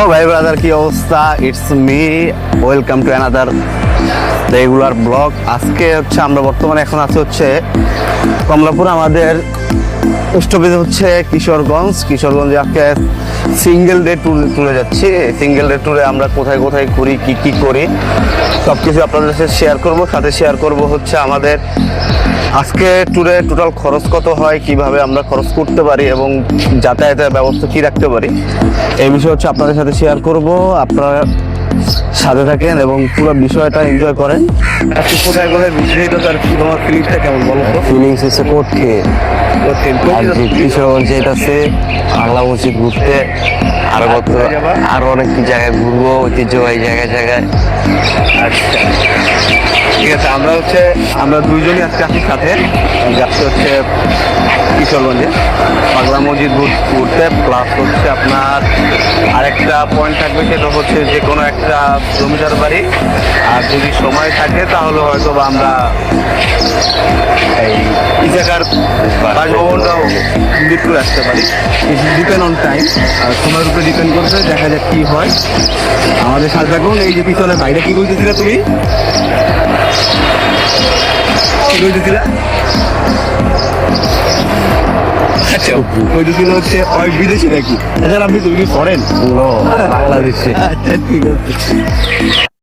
ও ভাই ব্রাদার, কি অবস্থা? It's me, welcome to another regular blog. আজকে হচ্ছে আমরা বর্তমানে এখন আছি হচ্ছে কমলাপুর। আমাদের স্টপেজ হচ্ছে কিশোরগঞ্জে আজকে সিঙ্গেল ডে ট্যুরে যাচ্ছি। সিঙ্গেল ডে ট্যুরে আমরা কোথায় কোথায় করি, কি কি করি, সব কিছু আপনাদের সাথে শেয়ার করব। সাথে শেয়ার করব হচ্ছে আমাদের আজকে ট্যুরে টোটাল খরচ কত হয়, কিভাবে আমরা খরচ করতে পারি এবং যাতায়াতের ব্যবস্থা কি রাখতে পারি, এই বিষয় হচ্ছে আপনাদের সাথে শেয়ার করব। আপনারা সাথে থাকেন এবং পুরো বিষয়টা এনজয় করেন। আজকে কোথায় কোথায় বিশেষত তার তোমার ফিলিংসটা কেমন বলো তো? ফিলিংস হচ্ছে কোটকে আর যে কিশোরগঞ্জ যেটাছে বাংলা মসজিদ ঘুরতে, আরো কত আরো অনেক জায়গায় ঘুরবো, ঐতিহ্যবাহী জায়গায়। আচ্ছা, ঠিক আছে। আমরা দুইজনই আজকে আছি সাথে, যাচ্ছি হচ্ছে কিশোরগঞ্জে বাংলা মসজিদ ঘুরতে, প্লাস হচ্ছে আপনার আরেকটা পয়েন্ট থাকবে, সেটা হচ্ছে যে কোনো একটা জমিদার বাড়ি। আর যদি সময় থাকে তাহলে হয়তো বা আমরা এই ইজাকার বাসভবনটাও ভিজিট করে আসতে পারি। ডিপেন্ড অন টাইম, সময়ের উপরে ডিপেন্ড করবে, দেখা যাক কি হয়। আমাদের সাথে থাকুন। এই যে পিছনে বাইরে কি বলতেছিলে তুমি? কি বলতেছিলে? আচ্ছা, বলতেছিল হচ্ছে ওই বিদেশি নাকি? এছাড়া আপনি তুমি ফরেন? বাংলাদেশে আচ্ছা, ঠিক আছে।